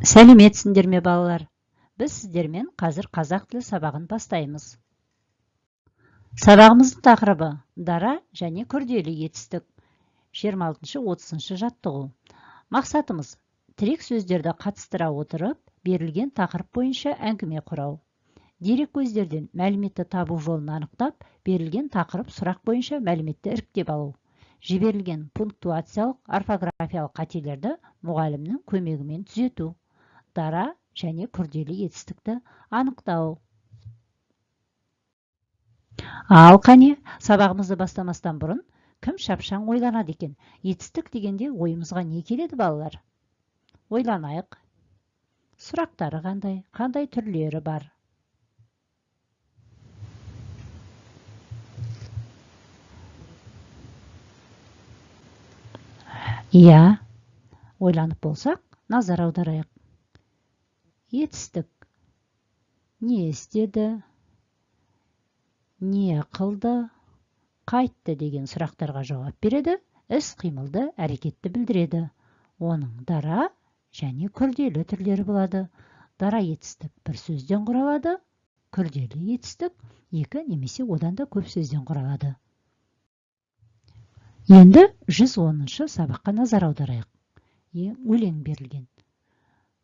Сәлеметсіңдер ме балалар? Біз сіздермен қазір қазақ тілі сабағын бастаймыз. Сабағымыздың тақырыбы дара және күрделі етістік. 26-30 жаттығу. Мақсатымыз тірек сөздерді қатыстыра отырып, берілген тақырып бойынша әңгіме құрау. Дерек көздерден мәліметті табу жолын анықтап, берілген тақырып сұрақ бойынша мәліметті іріктеп алу. Жіберілген пунктуациялық, орфографиялық қателерді мұғалімнің көмегімен түзету. Дара және күрделі етістікті анықтау. Ал қане, сабағымызды бастамастан бұрын кім шапшаң ойланады екен? Етістік дегенде ойымызға не келеді балалар? Ойланайық. Сұрақтары қандай? Қандай түрлері бар? Иә, ойланып болсақ, назар аударайық. Етістік. Не істеді? Не қылды? Қайтты деген сұрақтарға жауап береді, іс-қимылды, әрекетті білдіреді. Оның дара және күрделі түрлері болады. Дара етістік бір сөзден құралады, күрделі етістік екі немесе одан да көп сөзден құралады. Енді 110-шы сабаққа назар аударайық. Өлең берілген.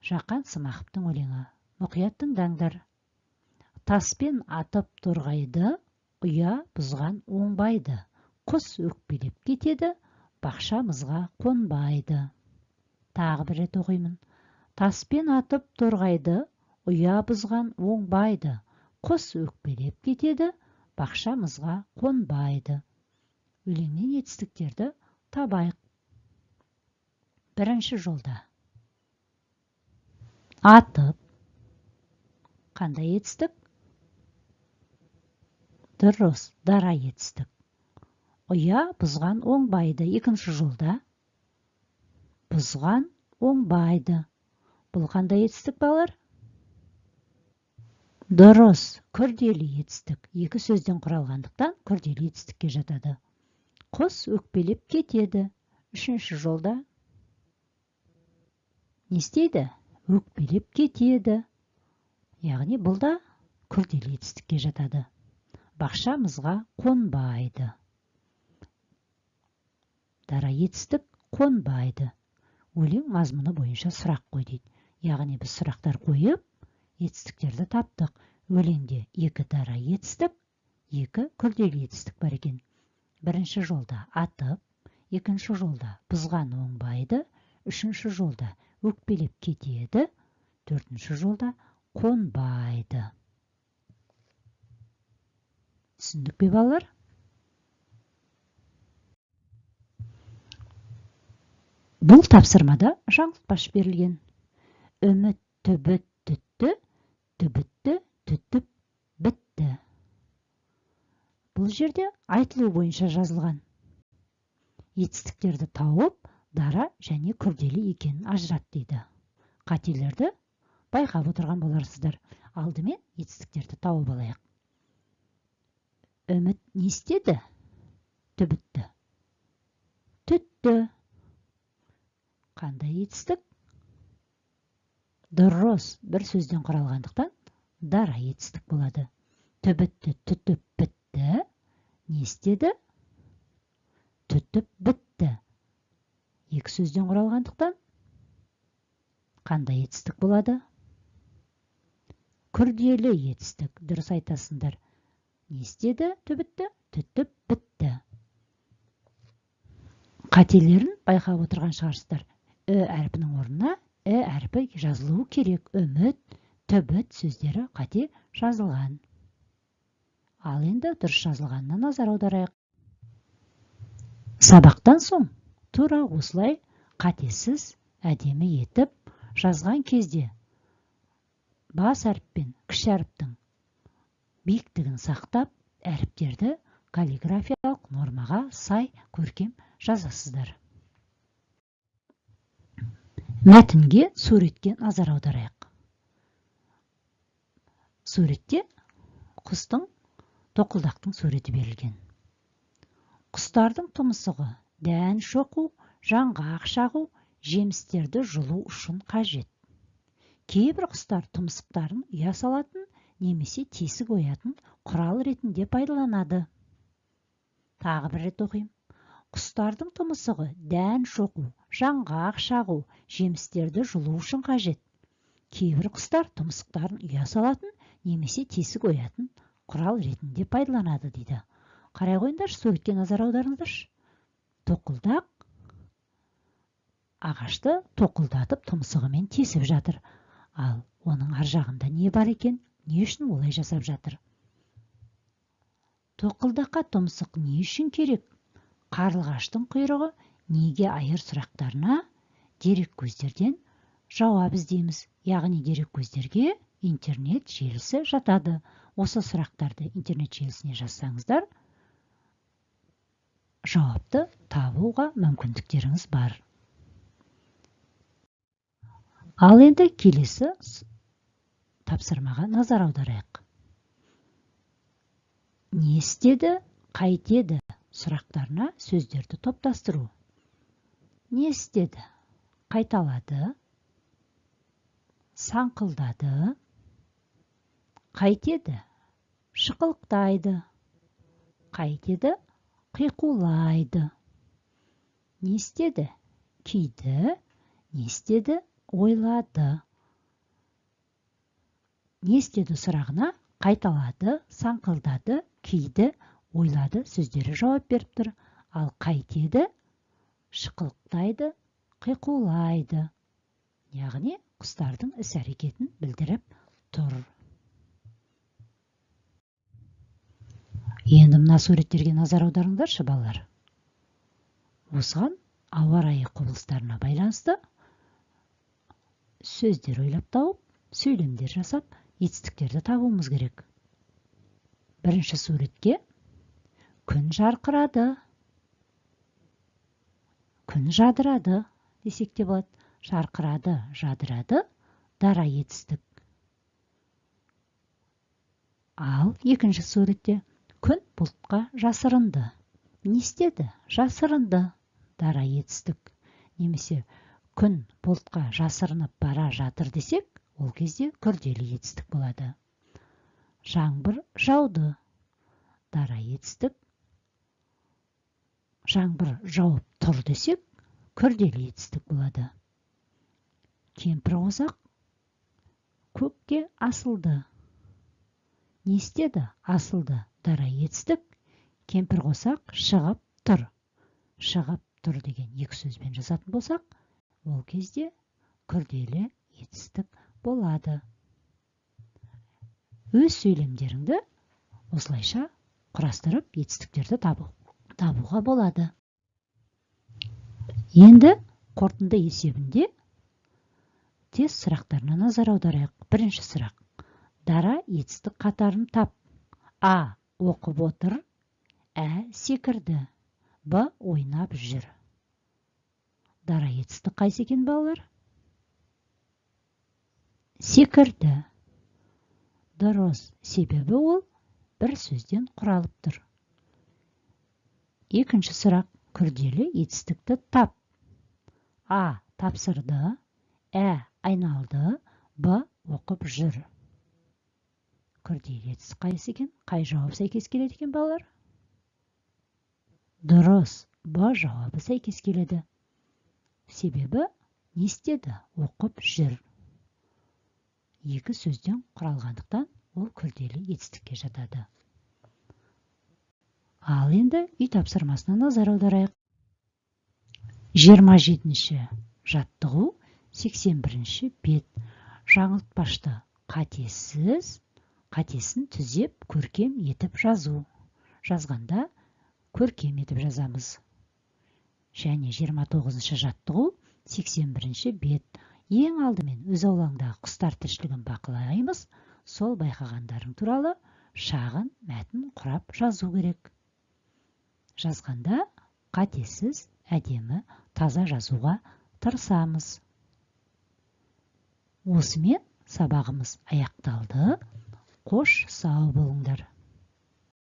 Жақан Смақовтың өлеңі. Мұқият тыңдаңдар. Таспен атып торғайды, ұя бұзған оңбайды. Құс өкпелеп кетеді, бақшамызға қонбайды. Тағы бір рет оқимын. Таспен атып торғайды, ұя бұзған оңбайды. Құс өкпелеп кетеді, бақшамызға қонбайды. Өлеңнен етістіктерді табайық. Бірінші жолда. Атып. Қандай етістік? Дұрыс, дара етістік. Ұя бұзған оңбайды. Екінші жолда. Бұзған оңбайды. Бұл қандай етістік балалар? Дұрыс, күрделі етістік. Екі сөзден құралғандықтан күрделі етістікке жатады. Құс өкпелеп кетеді. Үшінші жолда. Не істейді? Өкпелеп кетеді. Яғни бұл да күрделі етістікке жатады. Бақшамызға қонбайды. Дара етістік қонбайды. Өлең мазмұны бойынша сұрақ қой дейді. Яғни біз сұрақтар қойып, етістіктерді таптық. Өлеңде екі дара етістік, екі күрделі етістік бар екен. Бірінші жолда атып, екінші жолда бұзған оңбайды, үшінші жолда өкпелеп кетеді, төртінші жолда қонбайды. Түсіндік пе балалар? Бұл тапсырмада жаңылтпаш берілген. Үміт түбіт түтті, түбітті түттіп бітті. Бұл жерде айтылу бойынша жазылған. Етістіктерді тауып, дара және күрделі екенін ажырат дейді. Қателерді байқап отырған боларсыздар. Алдымен етістіктерді тауып алайық. Үміт не істеді? Түбітті. Түтті. Қандай етістік? Дұрыс, бір сөзден құралғандықтан дара етістік болады. Түбітті түтіп бітті. Не істеді? Түтіп бітті. Екі сөзден құралғандықтан қандай етістік болады? Күрделі етістік. Дұрыс айтасыңдар. Не істеді? Түбітті, түтіп бітті. Қателерін байқап отырған шығарсыздар. Әрпінің орнына әрпі жазылуы керек. Үміт, түбіт сөздері қате жазылған. Ал енді дұрыс жазылғанына назар аударайық. Сабақтан соң тура осылай қатесіз әдемі етіп жазған кезде бас әріппен кіші әріптің биіктігін сақтап, әріптерді каллиграфиялық нормаға сай көркем жазасыздар. Мәтінге, суретке назар аударайық. Суретте құстың, тоқылдақтың суреті берілген. Құстардың тұмсығы, дән шоқу, жаңғақ шағу, жемістерді жұлу үшін қажет. Кейбір құстар тұмсықтарын ұя салатын немесе тесік оятын құрал ретінде пайдаланады. Тағы бір рет оқимын. Құстардың тұмсығы дән шоқу, жаңғақ шағу, жемістерді жұлу үшін қажет. Кейбір құстар тұмсықтарын ұя салатын немесе тесік оятын құрал ретінде пайдаланады дейді. Қарай қойыңдаршы, суретке назар аударыңыздаршы. Тоқылдақ ағашты тоқылдатып тұмсығымен тесіп жатыр. Ал оның ар жағында не бар екен? Не үшін олай жасап жатыр? Тоқылдаққа тұмсық не үшін керек? Қарлығаштың құйрығы неге айыр сұрақтарына дереккөздерден жауап іздейміз. Яғни дереккөздерге интернет желісі жатады. Осы сұрақтарды интернет желісіне жазсаңыздар, жауапты табуға мүмкіндіктеріңіз бар. Ал енді келесі тапсырмаға назар аударайық. Не істеді, қайтеді сұрақтарына сөздерді топтастыру. Не істеді? Қайталады, саңқылдады. Қайтеді? Шықылықтайды. Қайтеді? Қиқулайды. Не істеді? Киді. Не істеді? Ойлады. Не істеді сұрағына қайталады, саңқылдады, киді, ойлады сөздері жауап беріп тұр. Ал қайтеді? Шықылықтайды, қиқулайды. Яғни құстардың іс-әрекетін білдіріп тұр. Енді мына суреттерге назар аударыңдаршы, балалар. Осыған ауа райы құбылыстарына байланысты сөздер ойлап тауып, сөйлемдер жасап, етістіктерді табуымыз керек. Бірінші суретке күн жарқырады, күн жадырады десек те болады. Жарқырады, жадырады, дара етістік. Ал екінші суретте күн бұлтқа жасырынды. Не істеді? Жасырынды, дара етістік. Немесе күн бұлтқа жасырынып бара жатыр десек, ол кезде күрделі етістік болады. Жаңбыр жауды, дара етістік. Жаңбыр жауып тұр десек, күрделі етістік болады. Кемпір қосақ көкке асылды. Не істеді? Асылды, дара етістік. Кемпір қосақ шығып тұр. Шығып тұр деген екі сөзбен жазатын болсақ, ол кезде күрделі етістік болады. Өз сөйлемдеріңді осылайша құрастырып, етістіктерді табуға болады. Енді қорытынды есебінде тест сұрақтарына назар аударайық. Бірінші сұрақ. Дара етістік қатарын тап. А. Оқып отыр. Ә. Секірді. Б. Ойнап жүр. Дара етістік қайсы екен, балалар? Секірді. Дұрыс, себебі ол бір сөзден құралып тұр. Екінші сұрақ. Күрделі етістікті тап. А. Тапсырды. Ә. Айналды. Б. Оқып жүр. Күрделі етістік қайсы екен? Қай жауап сәйкес келеді екен, балалар? Дұрыс, Б жауабы сәйкес келеді. Себебі не істеді? Оқып жүр. Екі сөзден құралғандықтан ол күрделі етістікке жатады. Ал енді үй тапсырмасына назар аударайық. 27-ші жаттығу 81-ші бет. Жаңылтпашты қатесін түзеп, көркем етіп жазу. Жазғанда көркем етіп жазамыз. Және 29-ші жаттығу 81-ші бет. Ең алдымен өз аулаңдағы құстар тіршілігін бақылаймыз. Сол байқағандарың туралы шағын мәтін құрап жазу керек. Жазғанда қатесіз, әдемі, таза жазуға тырысамыз. Осымен сабағымыз аяқталды. Қош сау болыңдар.